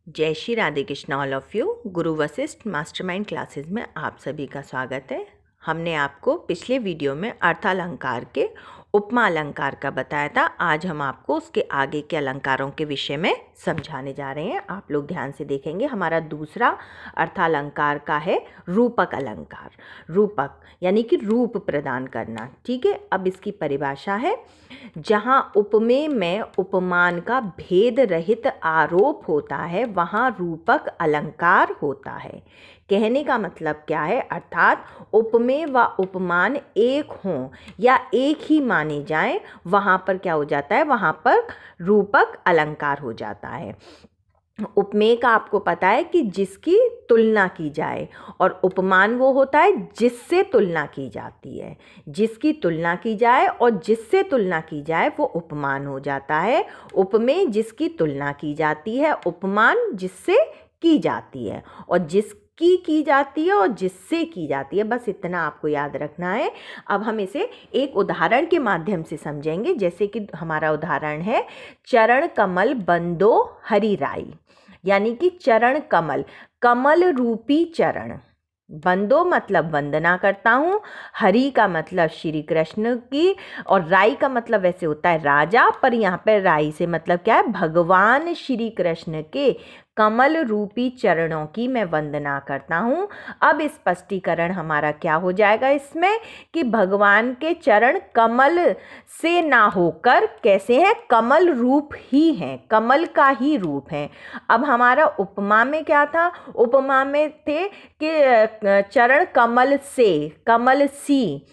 जय Shri Radhe Krishna all of you. Guru Vashishtha mastermind classes में आप सभी का स्वागत है। हमने आपको पिछले वीडियो में अर्थालंकार के उपमा अलंकार का बताया था। आज हम आपको उसके आगे के अलंकारों के विषय में समझाने जा रहे हैं। आप लोग ध्यान से देखेंगे। हमारा दूसरा अर्थालंकार का है रूपक अलंकार। रूपक यानी कि रूप प्रदान करना। ठीक है, अब इसकी परिभाषा है, जहाँ उपमेय में उपमान का भेद रहित आरोप होता है वहाँ रूपक अलंकार होता है। कहने का मतलब क्या है, अर्थात उपमेय व उपमान एक हों या एक ही माने जाएं, वहाँ पर क्या हो जाता है, वहाँ पर रूपक अलंकार हो जाता है। उपमेय का आपको पता है कि जिसकी तुलना की जाए, और उपमान वो होता है जिससे तुलना की जाती है। जिसकी तुलना की जाए और जिससे तुलना की जाए वो उपमान हो जाता है। उपमेय जिसकी तुलना की जाती है, उपमान जिससे की जाती है, और जिसकी की जाती है और जिससे की जाती है। बस इतना आपको याद रखना है। अब हम इसे एक उदाहरण के माध्यम से समझेंगे। जैसे कि हमारा उदाहरण है, चरण कमल बंदो हरि राई। यानी कि चरण कमल, कमल रूपी चरण। बंदो मतलब वंदना करता हूँ, हरि का मतलब श्री कृष्ण की, और राई का मतलब वैसे होता है राजा, पर यहाँ पर राई से मतलब क्या है, भगवान श्री कृष्ण के कमल रूपी चरणों की मैं वंदना करता हूँ। अब स्पष्टीकरण हमारा क्या हो जाएगा इसमें, कि भगवान के चरण कमल से ना होकर कैसे हैं, कमल रूप ही हैं, कमल का ही रूप है। अब हमारा उपमा में क्या था, उपमा में थे कि चरण कमल से, कमल सी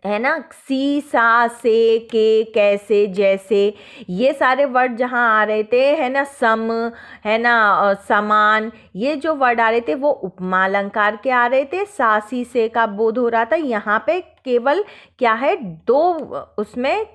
है ना, सी सा से के कैसे जैसे, ये सारे वर्ड जहाँ आ रहे थे, है ना, सम, है ना, समान, ये जो वर्ड आ रहे थे वो उपमा अलंकार के आ रहे थे। सा सी से का बोध हो रहा था। यहाँ पे केवल क्या है, दो उसमें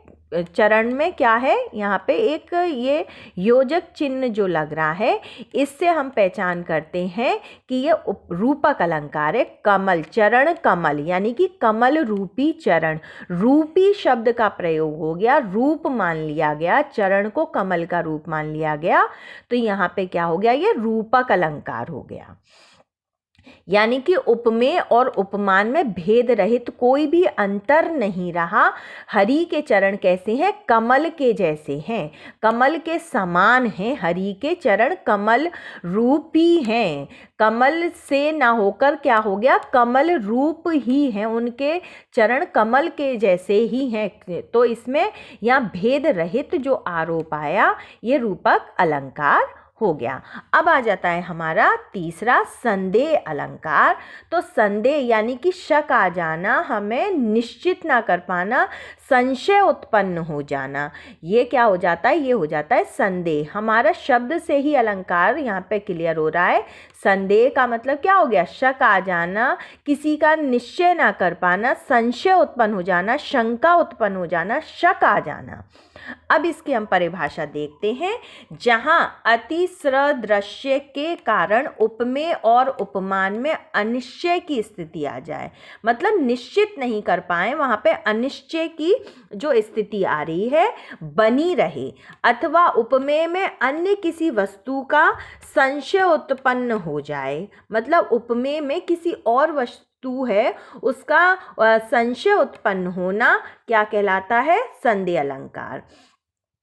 चरण में क्या है, यहाँ पे एक ये योजक चिन्ह जो लग रहा है, इससे हम पहचान करते हैं कि ये रूपक अलंकार है। कमल, चरण कमल यानी कि कमल रूपी चरण, रूपी शब्द का प्रयोग हो गया, रूप मान लिया गया, चरण को कमल का रूप मान लिया गया, तो यहाँ पे क्या हो गया, ये रूपक अलंकार हो गया। यानी कि उपमेय और उपमान में भेद रहित कोई भी अंतर नहीं रहा। हरि के चरण कैसे हैं, कमल के जैसे हैं, कमल के समान हैं। हरि के चरण कमल रूपी हैं, कमल से ना होकर क्या हो गया, कमल रूप ही हैं, उनके चरण कमल के जैसे ही हैं। तो इसमें यहाँ भेद रहित जो आरोप आया, ये रूपक अलंकार हो गया। अब आ जाता है हमारा तीसरा संदेह अलंकार। तो संदेह यानी कि शक आ जाना, हमें निश्चित ना कर पाना, संशय उत्पन्न हो जाना, ये क्या हो जाता है, ये हो जाता है संदेह। हमारा शब्द से ही अलंकार यहाँ पे क्लियर हो रहा है। संदेह का मतलब क्या हो गया, शक आ जाना, किसी का निश्चय ना कर पाना, संशय उत्पन्न हो जाना, शंका उत्पन्न हो जाना, शक आ जाना। अब इसकी हम परिभाषा देखते हैं। जहां अतिसदृश्य के कारण उपमेय और उपमान में अनिश्चय की स्थिति आ जाए, मतलब निश्चित नहीं कर पाए, वहां पे अनिश्चय की जो स्थिति आ रही है बनी रहे, अथवा उपमेय में अन्य किसी वस्तु का संशय उत्पन्न हो जाए, मतलब उपमेय में किसी और वस्तु है उसका संशय उत्पन्न होना क्या कहलाता है, संदेह अलंकार।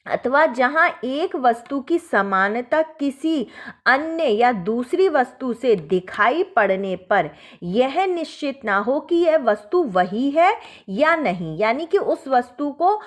अथवा जहाँ एक वस्तु की समानता किसी अन्य या दूसरी वस्तु से दिखाई पड़ने पर यह निश्चित ना हो कि यह वस्तु वही है या नहीं, यानी कि उस वस्तु को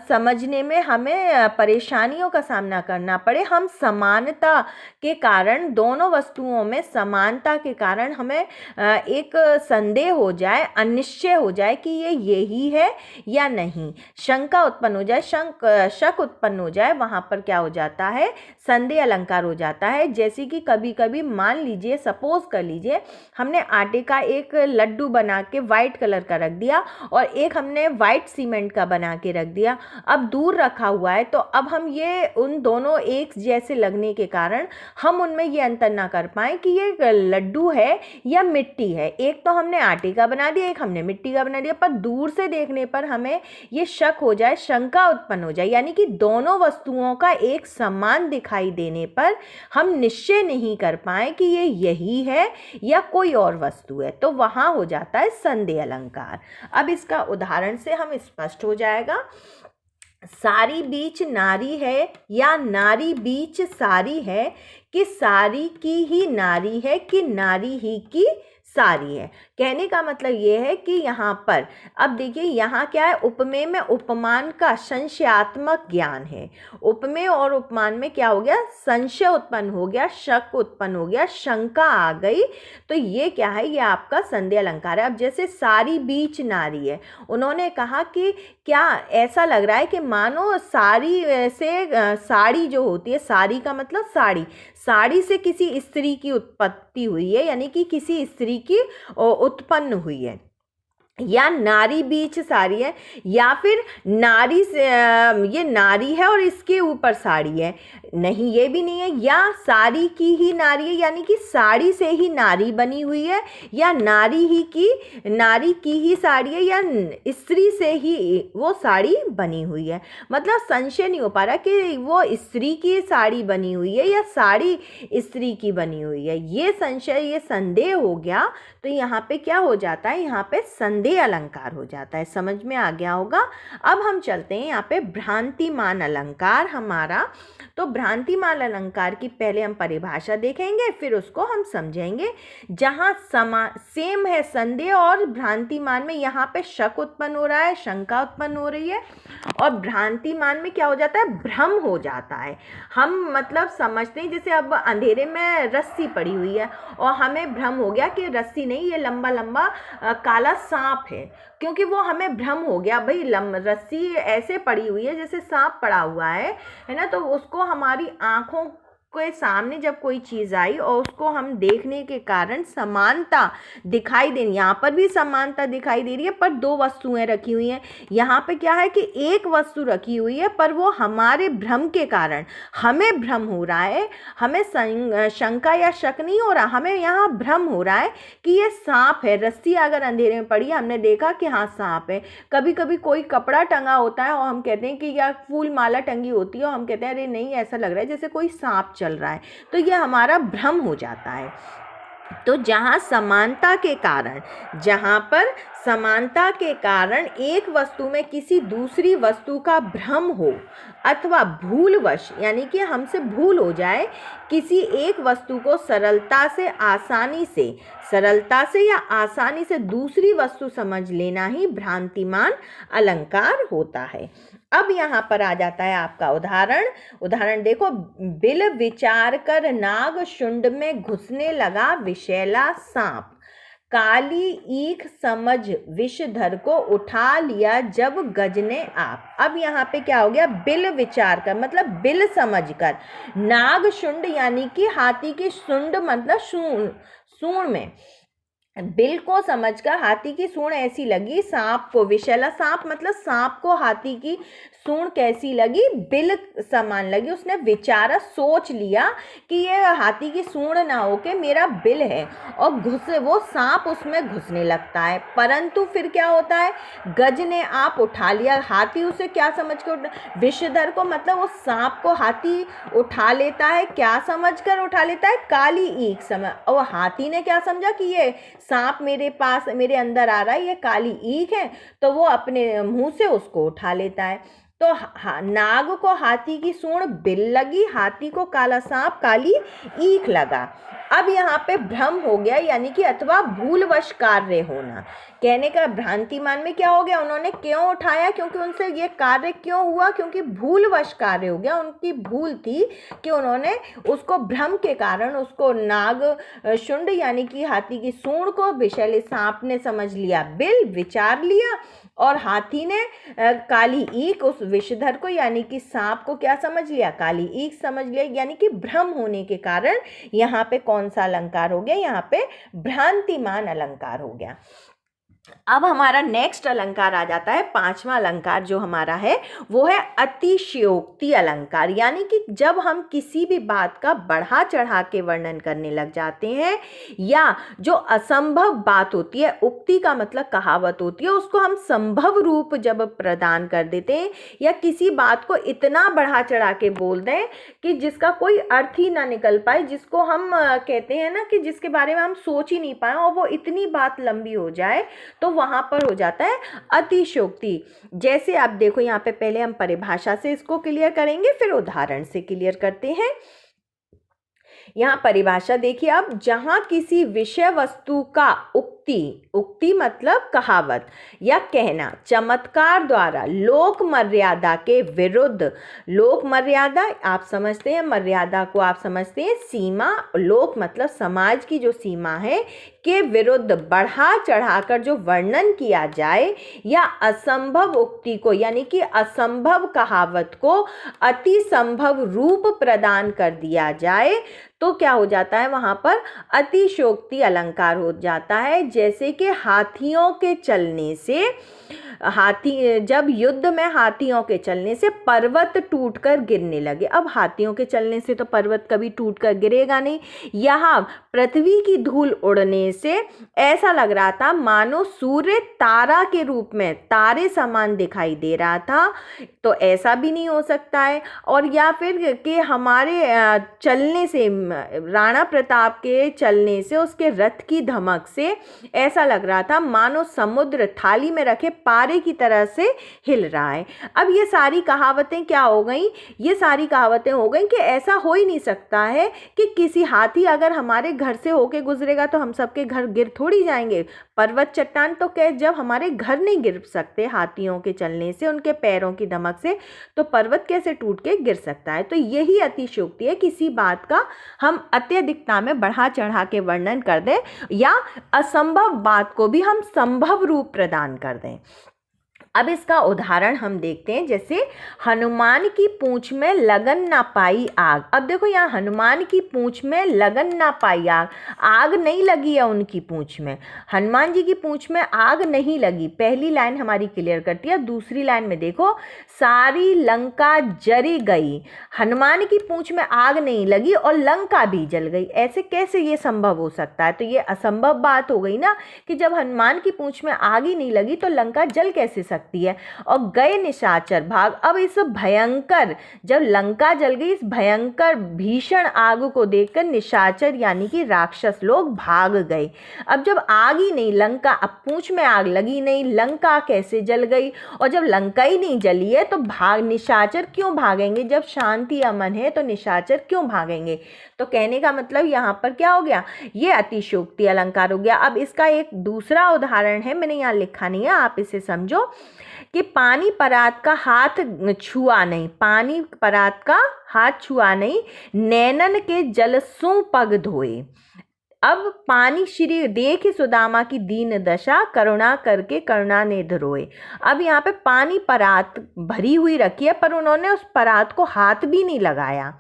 समझने में हमें परेशानियों का सामना करना पड़े। हम समानता के कारण, दोनों वस्तुओं में समानता के कारण हमें एक संदेह हो जाए, अनिश्चय हो जाए कि ये यही है या नहीं, शंका उत्पन्न हो जाए, शक उत्पन्न हो जाए, वहां पर क्या हो जाता है, संदेह अलंकार हो जाता है। जैसे कि कभी कभी मान लीजिए, सपोज कर लीजिए, हमने आटे का एक लड्डू बना के वाइट कलर का रख दिया और एक हमने वाइट सीमेंट का बना के रख दिया, अब दूर रखा हुआ है, तो अब हम ये उन दोनों एक जैसे लगने के कारण हम उनमें ये अंतर ना कर पाए कि ये लड्डू है या मिट्टी है। एक तो हमने आटे का बना दिया, एक हमने मिट्टी का बना दिया, पर दूर से देखने पर हमें ये शक हो जाए, शंका उत्पन्न हो जाए, यानी कि दोनों वस्तुओं का एक समान दिखाई देने पर हम निश्चय नहीं कर पाए कि ये यही है या कोई और वस्तु है, तो वहाँ हो जाता है संदेह अलंकार। अब इसका उदाहरण से हम स्पष्ट हो जाएगा। सारी बीच नारी है या नारी बीच सारी है, कि सारी की ही नारी है कि नारी ही की सारी है। कहने का मतलब ये है कि यहाँ पर अब देखिए यहाँ क्या है, उपमेय में उपमान का संशयात्मक ज्ञान है। उपमेय और उपमान में क्या हो गया, संशय उत्पन्न हो गया, शक उत्पन्न हो गया, शंका आ गई, तो ये क्या है, ये आपका संदेह अलंकार है। अब जैसे सारी बीच नारी है, उन्होंने कहा कि क्या ऐसा लग रहा है कि मानो साड़ी से साड़ी जो होती है, साड़ी का मतलब साड़ी, साड़ी से किसी स्त्री की उत्पत्ति हुई है, यानी कि किसी स्त्री की उत्पन्न हुई है, या नारी बीच साड़ी है, या फिर नारी से ये नारी है और इसके ऊपर साड़ी है, नहीं ये भी नहीं है, या साड़ी की ही नारी है, यानी कि साड़ी से ही नारी बनी हुई है, या नारी की ही साड़ी है, या स्त्री से ही वो साड़ी बनी हुई है। मतलब संशय नहीं हो पा रहा कि वो स्त्री की साड़ी बनी हुई है या साड़ी स्त्री की बनी हुई है, ये संशय, ये संदेह हो गया, तो यहाँ पे क्या हो जाता है, यहाँ पे संदेह अलंकार हो जाता है। समझ में आ गया होगा। अब हम चलते हैं यहाँ पे भ्रांतिमान अलंकार हमारा। तो भ्रांतिमान अलंकार की पहले हम परिभाषा देखेंगे, फिर उसको हम समझेंगे। जहाँ सेम है संदेह और भ्रांतिमान में, यहाँ पे शक उत्पन्न हो रहा है, शंका उत्पन्न हो रही है, और भ्रांतिमान में क्या हो जाता है, भ्रम हो जाता है। हम मतलब समझते हैं, जैसे अब अंधेरे में रस्सी पड़ी हुई है और हमें भ्रम हो गया कि रस्सी नहीं, ये लंबा लंबा काला सांप है, क्योंकि वो हमें भ्रम हो गया, भाई रस्सी ऐसे पड़ी हुई है जैसे सांप पड़ा हुआ है ना। तो उसको हमारी आंखों के सामने जब कोई चीज़ आई और उसको हम देखने के कारण समानता दिखाई दे रही, यहाँ पर भी समानता दिखाई दे रही है, पर दो वस्तुएं रखी हुई हैं। यहाँ पे क्या है कि एक वस्तु रखी हुई है, पर वो हमारे भ्रम के कारण हमें भ्रम हो रहा है, हमें शंका या शक नहीं हो रहा, हमें यहाँ भ्रम हो रहा है कि ये सांप है। रस्सी अगर अंधेरे में पड़ी, हमने देखा कि हाँ सांप है। कभी कभी कोई कपड़ा टंगा होता है और हम कहते हैं कि या फूल माला टंगी होती है और हम कहते हैं अरे नहीं, ऐसा लग रहा है जैसे कोई सांप चल रहा है, तो ये हमारा भ्रम हो जाता है। तो जहाँ समानता के कारण एक वस्तु में किसी दूसरी वस्तु का भ्रम हो, अथवा भूलवश यानी कि हमसे भूल हो जाए, किसी एक वस्तु को सरलता से या आसानी से दूसरी वस्तु समझ लेना ही भ्रांतिमान अलंकार होता है। अब यहाँ पर आ जाता है आपका उदाहरण देखो। बिल विचार कर नाग शुंड में घुसने लगा विषैला सांप, काली ईख समझ विषधर को उठा लिया जब गज ने आप। अब यहाँ पे क्या हो गया, बिल विचार कर मतलब बिल समझकर, नाग शुंड यानी कि हाथी की शुंड मतलब सूंड में, बिल को समझकर हाथी की सूंड ऐसी लगी सांप को, विषैला सांप मतलब सांप को हाथी की सूंड कैसी लगी, बिल समान लगी। उसने विचारा, सोच लिया कि ये हाथी की सूंड ना होके मेरा बिल है, और वो सांप उसमें घुसने लगता है। परंतु फिर क्या होता है, गज ने आप उठा लिया, हाथी उसे क्या समझ कर, विषधर को मतलब उस सांप को हाथी उठा लेता है, क्या समझ कर उठा लेता है, काली ईख समझ। और हाथी ने क्या समझा कि ये सांप मेरे अंदर आ रहा है, ये काली ईख है, तो वो अपने मुंह से उसको उठा लेता है। तो नाग को हाथी की सूंड बिल लगी, हाथी को काला सांप काली ईख लगा। अब यहाँ पे भ्रम हो गया, यानी कि अथवा भूलवश कार्य होना। कहने का भ्रांतिमान में क्या हो गया, उन्होंने क्यों उठाया, क्योंकि उनसे ये कार्य क्यों हुआ, क्योंकि भूलवश कार्य हो गया। उनकी भूल थी कि उन्होंने उसको भ्रम के कारण उसको नाग शुंड यानी कि हाथी की सूंड को विषैले सांप ने समझ लिया बिल, विचार लिया, और हाथी ने काली ईख उस विषधर को यानी कि सांप को क्या समझ लिया, काली ईख समझ लिया। यानी कि भ्रम होने के कारण यहाँ पे कौन सा अलंकार हो गया, यहाँ पे भ्रांतिमान अलंकार हो गया। अब हमारा नेक्स्ट अलंकार आ जाता है, पांचवा अलंकार जो हमारा है वो है अतिशयोक्ति अलंकार। यानी कि जब हम किसी भी बात का बढ़ा चढ़ा के वर्णन करने लग जाते हैं, या जो असंभव बात होती है, उक्ति का मतलब कहावत होती है, उसको हम संभव रूप जब प्रदान कर देते हैं, या किसी बात को इतना बढ़ा चढ़ा के बोल दें कि जिसका कोई अर्थ ही ना निकल पाए, जिसको हम कहते हैं ना कि जिसके बारे में हम सोच ही नहीं पाए और वो इतनी बात लंबी हो जाए, तो वहां पर हो जाता है अतिशयोक्ति। जैसे आप देखो यहाँ पे, पहले हम परिभाषा से इसको क्लियर करेंगे, फिर उदाहरण से क्लियर करते हैं। यहाँ परिभाषा देखिए, अब जहां किसी विषय वस्तु का उक्ति मतलब कहावत या कहना चमत्कार द्वारा लोक मर्यादा के विरुद्ध, लोक मर्यादा आप समझते हैं, मर्यादा को आप समझते हैं सीमा, लोक मतलब समाज की जो सीमा है, के विरुद्ध बढ़ा चढ़ाकर जो वर्णन किया जाए, या असंभव उक्ति को यानी कि असंभव कहावत को अति संभव रूप प्रदान कर दिया जाए, तो क्या हो जाता है वहां पर अतिशयोक्ति अलंकार हो जाता है। जैसे कि हाथियों के चलने से, जब युद्ध में हाथियों के चलने से पर्वत टूटकर गिरने लगे। अब हाथियों के चलने से तो पर्वत कभी टूटकर गिरेगा नहीं। यहाँ पृथ्वी की धूल उड़ने से ऐसा लग रहा था मानो सूर्य तारा के रूप में तारे समान दिखाई दे रहा था, तो ऐसा भी नहीं हो सकता है। और या फिर कि हमारे चलने से, राणा प्रताप के चलने से, उसके रथ की धमक से ऐसा लग रहा था मानो समुद्र थाली में रखे पारे की तरह से हिल रहा है। अब ये सारी कहावतें क्या हो गई, ये सारी कहावतें हो गई कि ऐसा हो ही नहीं सकता है कि किसी हाथी अगर हमारे घर से होके गुजरेगा तो हम सबके घर गिर थोड़ी जाएंगे। पर्वत चट्टान तो जब हमारे घर नहीं गिर सकते हाथियों के चलने से, उनके पैरों की धमक से, तो पर्वत कैसे टूट के गिर सकता है। तो यही अतिशयोक्ति है, किसी बात का हम अत्यधिकता में बढ़ा चढ़ा के वर्णन कर दें, या असंभव बात को भी हम संभव रूप प्रदान कर दें। अब इसका उदाहरण हम देखते हैं, जैसे हनुमान की पूंछ में लगन ना पाई आग। अब देखो यहाँ हनुमान की पूंछ में लगन ना पाई आग, आग नहीं लगी है उनकी पूंछ में, हनुमान जी की पूंछ में आग नहीं लगी। पहली लाइन हमारी क्लियर करती है। दूसरी लाइन में देखो, सारी लंका जरी गई, हनुमान की पूंछ में आग नहीं लगी और लंका भी जल गई। ऐसे कैसे ये संभव हो सकता है? तो ये असंभव बात हो गई ना, कि जब हनुमान की पूंछ में आग ही नहीं लगी तो लंका जल कैसे सकती है। और गए निशाचर भाग। अब इस भयंकर, जब लंका जल गई, इस भयंकर भीषण आग को देखकर निशाचर यानी कि राक्षस लोग भाग गए। अब जब आग ही नहीं, लंका, अब पूंछ में आग लगी नहीं, लंका कैसे जल गई? और जब लंका ही नहीं जली है तो निशाचर क्यों भागेंगे? जब शांति अमन है तो निशाचर क्यों भागेंगे? तो कहने का मतलब यहाँ पर क्या हो गया, ये अतिशयोक्ति अलंकार हो गया। अब इसका एक दूसरा उदाहरण है, मैंने यहाँ लिखा नहीं है, आप इसे समझो कि पानी परात का हाथ छुआ नहीं, पानी परात का हाथ छुआ नहीं, नैनन के जल सु पग धोए। अब पानी श्री देख सुदामा की दीन दशा, करुणा करके करुणा ने धरोए। अब यहाँ पे पानी परात भरी हुई रखी है, पर उन्होंने उस परात को हाथ भी नहीं लगाया।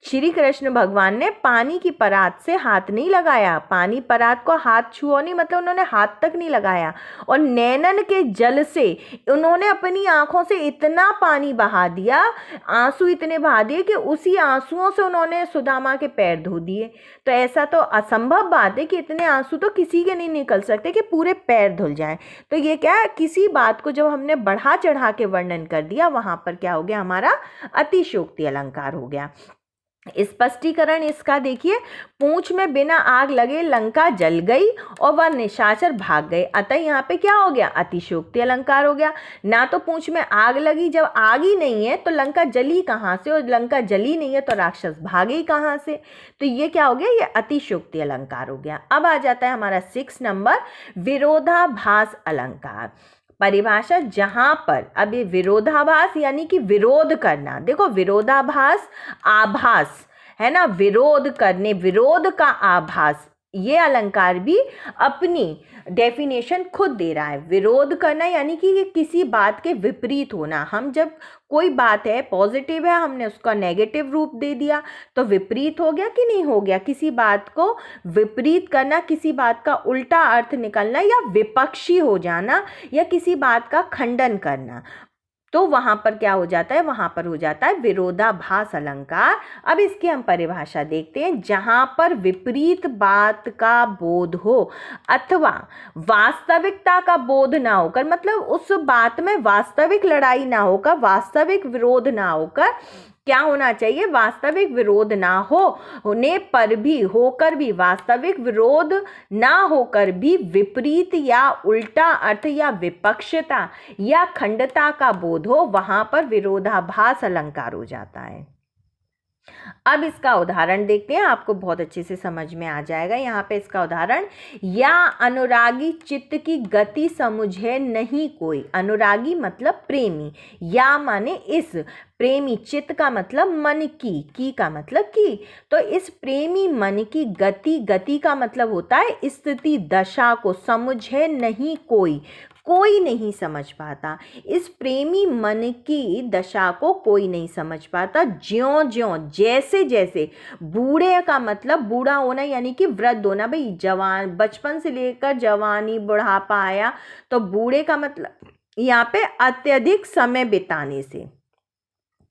श्री कृष्ण भगवान ने पानी की परात से हाथ नहीं लगाया, पानी परात को हाथ छुओ नहीं मतलब उन्होंने हाथ तक नहीं लगाया। और नैनन के जल से उन्होंने अपनी आंखों से इतना पानी बहा दिया, आंसू इतने बहा दिए कि उसी आंसुओं से उन्होंने सुदामा के पैर धो दिए। तो ऐसा तो असंभव बात है कि इतने आंसू तो किसी के नहीं निकल सकते कि पूरे पैर धुल जाएं। तो ये क्या है, किसी बात को जब हमने बढ़ा चढ़ा के वर्णन कर दिया, वहां पर क्या हो गया, हमारा अतिशयोक्ति अलंकार हो गया। स्पष्टीकरण इसका देखिए, पूंछ में बिना आग लगे लंका जल गई और वह निशाचर भाग गए, अतः यहाँ पे क्या हो गया, अतिशयोक्ति अलंकार हो गया। ना तो पूंछ में आग लगी, जब आग ही नहीं है तो लंका जली कहाँ से, और लंका जली नहीं है तो राक्षस भागे कहाँ से। तो ये क्या हो गया, ये अतिशयोक्ति अलंकार हो गया। अब आ जाता है हमारा 6 नंबर, विरोधाभास अलंकार। परिभाषा, जहां पर, अब ये विरोधाभास यानी कि विरोध करना। देखो विरोधाभास आभास है ना, विरोध करने, विरोध का आभास, ये अलंकार भी अपनी डेफिनेशन खुद दे रहा है। विरोध करना यानी कि किसी बात के विपरीत होना। हम जब कोई बात है पॉजिटिव है, हमने उसका नेगेटिव रूप दे दिया तो विपरीत हो गया कि नहीं हो गया। किसी बात को विपरीत करना, किसी बात का उल्टा अर्थ निकलना या विपक्षी हो जाना या किसी बात का खंडन करना, तो वहां पर क्या हो जाता है, वहां पर हो जाता है विरोधाभास अलंकार। अब इसकी हम परिभाषा देखते हैं। जहां पर विपरीत बात का बोध हो अथवा वास्तविकता का बोध ना होकर, मतलब उस बात में वास्तविक लड़ाई ना होकर, वास्तविक विरोध ना होकर, क्या होना चाहिए, वास्तविक विरोध ना होने पर भी, होकर भी, वास्तविक विरोध ना होकर भी विपरीत या उल्टा अर्थ या विपक्षता या खंडता का बोध हो, वहां पर विरोधाभास अलंकार हो जाता है। अब इसका उदाहरण देखते हैं, आपको बहुत अच्छे से समझ में आ जाएगा। यहाँ पे इसका उदाहरण, या अनुरागी चित्त की गति समझे नहीं कोई। अनुरागी मतलब प्रेमी, या माने इस, प्रेमी, चित्त का मतलब मन की का मतलब की। तो इस प्रेमी मन की गति, गति का मतलब होता है स्थिति, दशा को समझे नहीं कोई, कोई नहीं समझ पाता। इस प्रेमी मन की दशा को कोई नहीं समझ पाता। ज्यों ज्यों, जैसे जैसे, बूढ़े का मतलब बूढ़ा होना यानी कि वृद्ध होना। भाई जवान, बचपन से लेकर जवानी बुढ़ापा आया, तो बूढ़े का मतलब यहाँ पे अत्यधिक समय बिताने से,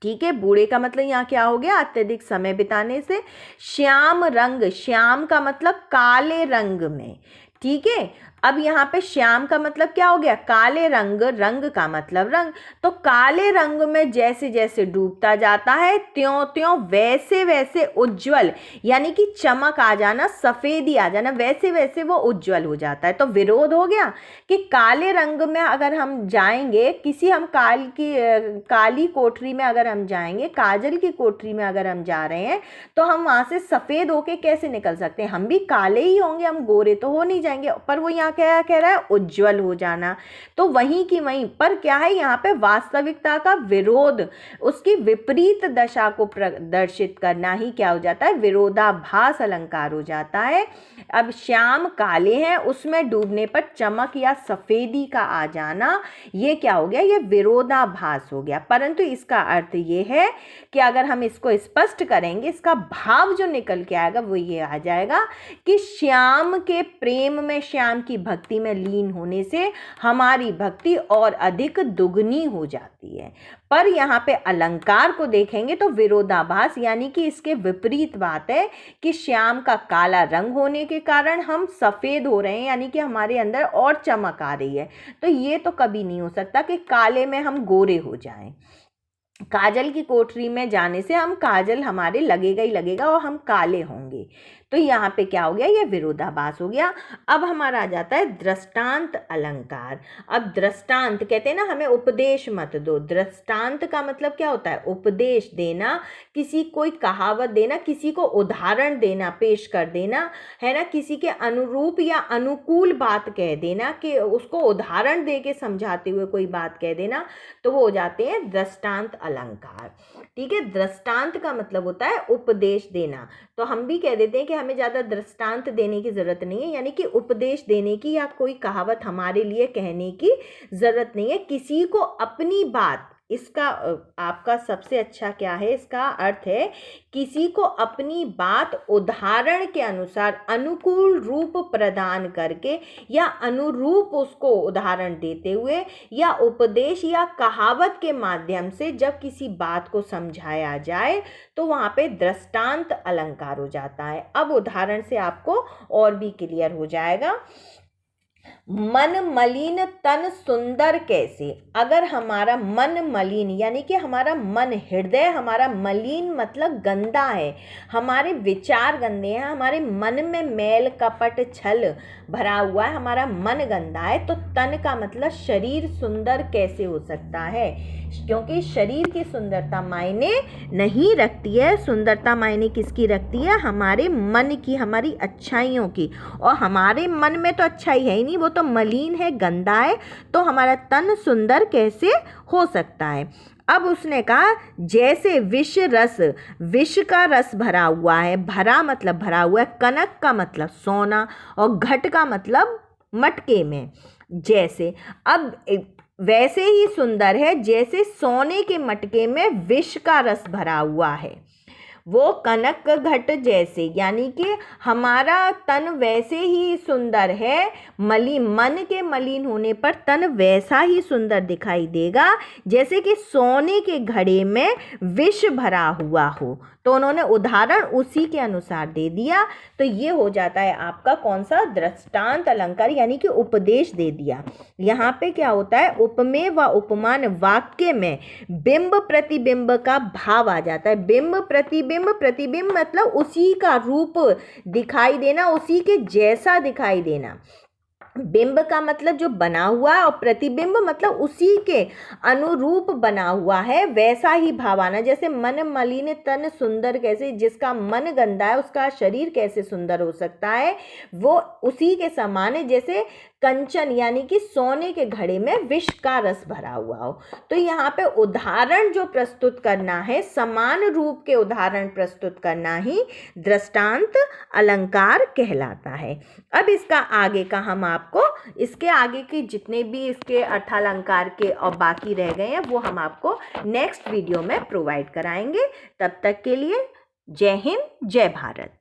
ठीक है। बूढ़े का मतलब यहाँ क्या हो गया, अत्यधिक समय बिताने से। श्याम रंग, श्याम का मतलब काले रंग में, ठीक है। अब यहाँ पे श्याम का मतलब क्या हो गया, काले रंग, रंग का मतलब रंग। तो काले रंग में जैसे जैसे डूबता जाता है त्यों त्यों वैसे वैसे उज्जवल, यानी कि चमक आ जाना, सफेदी आ जाना, वैसे वैसे वो उज्जवल हो जाता है। तो विरोध हो गया कि काले रंग में अगर हम जाएंगे, किसी हम काली कोठरी में अगर हम जाएंगे, काजल की कोठरी में अगर हम जा रहे हैं, तो हम वहां से सफेद होके कैसे निकल सकते हैं, हम भी काले ही होंगे, हम गोरे तो हो नहीं जाएंगे। पर वो यहाँ क्या कह रहा है, उज्जवल हो जाना। तो वहीं की वहीं पर क्या है, यहाँ पे वास्तविकता का विरोध, उसकी विपरीत दशा को प्रदर्शित करना ही क्या हो जाता है, विरोधाभास अलंकार हो जाता है। अब श्याम काले हैं, उसमें डूबने पर चमक या सफेदी का आ जाना, ये क्या हो गया, ये विरोधाभास हो गया। परंतु इसका अर्थ ये है कि अगर हम इसको स्पष्ट करेंगे, इसका भाव जो निकल के आएगा वो ये आ जाएगा कि श्याम के प्रेम में, श्याम की भक्ति में लीन होने से हमारी भक्ति और अधिक दुगनी हो जाती है। पर यहाँ पे अलंकार को देखेंगे तो विरोधाभास यानी कि इसके विपरीत बात है कि श्याम का काला रंग होने के कारण हम सफेद हो रहे हैं, यानी कि हमारे अंदर और चमक आ रही है। तो ये तो कभी नहीं हो सकता कि काले में हम गोरे हो जाएं। काजल की कोठरी में जाने से हम, काजल हमारे लगेगा ही लगेगा और हम काले होंगे। तो यहाँ पे क्या हो गया, ये विरोधाभास हो गया। अब हमारा आ जाता है दृष्टांत अलंकार। अब दृष्टांत कहते हैं ना, हमें उपदेश मत दो। दृष्टांत का मतलब क्या होता है, उपदेश देना, किसी कोई कहावत देना, किसी को उदाहरण देना, पेश कर देना, है ना, किसी के अनुरूप या अनुकूल बात कह देना, कि उसको उदाहरण दे के समझाते हुए कोई बात कह देना, तो वो हो जाते हैं दृष्टांत अलंकार, ठीक है। दृष्टांत का मतलब होता है उपदेश देना। तो हम भी कह देते हैं कि हमें ज़्यादा दृष्टांत देने की ज़रूरत नहीं है, यानी कि उपदेश देने की या कोई कहावत हमारे लिए कहने की ज़रूरत नहीं है। किसी को अपनी बात, इसका आपका सबसे अच्छा क्या है, इसका अर्थ है किसी को अपनी बात उदाहरण के अनुसार अनुकूल रूप प्रदान करके या अनुरूप उसको उदाहरण देते हुए या उपदेश या कहावत के माध्यम से जब किसी बात को समझाया जाए, तो वहाँ पे दृष्टांत अलंकार हो जाता है। अब उदाहरण से आपको और भी क्लियर हो जाएगा। मन मलिन तन सुंदर कैसे। अगर हमारा मन मलिन यानी कि हमारा मन, हृदय हमारा मलिन मतलब गंदा है, हमारे विचार गंदे हैं, हमारे मन में मैल कपट छल भरा हुआ है, हमारा मन गंदा है, तो तन का मतलब शरीर सुंदर कैसे हो सकता है, क्योंकि शरीर की सुंदरता मायने नहीं रखती है। सुंदरता मायने किसकी रखती है, हमारे मन की, हमारी अच्छाइयों की। और हमारे मन में तो अच्छाई है ही नहीं, वो तो मलिन है, गंदा है, तो हमारा तन सुंदर कैसे हो सकता है। अब उसने कहा जैसे विष रस, विष का रस भरा हुआ है, भरा मतलब भरा हुआ है, कनक का मतलब सोना और घट का मतलब मटके में, जैसे अब वैसे ही सुंदर है जैसे सोने के मटके में विष का रस भरा हुआ है। वो कनक घट जैसे, यानी कि हमारा तन वैसे ही सुंदर है, मन के मलिन होने पर तन वैसा ही सुंदर दिखाई देगा जैसे कि सोने के घड़े में विष भरा हुआ हो। तो उन्होंने उदाहरण उसी के अनुसार दे दिया। तो ये हो जाता है आपका कौन सा, दृष्टांत अलंकार, यानी कि उपदेश दे दिया। यहाँ पे क्या होता है, उपमेय व उपमान वाक्य में बिंब प्रतिबिंब का भाव आ जाता है। बिंब प्रतिबिंब, प्रतिबिंब मतलब उसी का रूप दिखाई देना, उसी के जैसा दिखाई देना। बिंब का मतलब जो बना हुआ है और प्रतिबिंब मतलब उसी के अनुरूप बना हुआ है, वैसा ही भाव आना। जैसे मन मलिन तन सुंदर कैसे, जिसका मन गंदा है उसका शरीर कैसे सुंदर हो सकता है, वो उसी के समान है जैसे कंचन यानी कि सोने के घड़े में विष का रस भरा हुआ हो। तो यहाँ पे उदाहरण जो प्रस्तुत करना है, समान रूप के उदाहरण प्रस्तुत करना ही दृष्टांत अलंकार कहलाता है। अब इसका आगे का हम आपको, इसके आगे के जितने भी इसके अर्थालंकार के और बाकी रह गए हैं वो हम आपको नेक्स्ट वीडियो में प्रोवाइड कराएंगे। तब तक के लिए जय हिंद, जय भारत।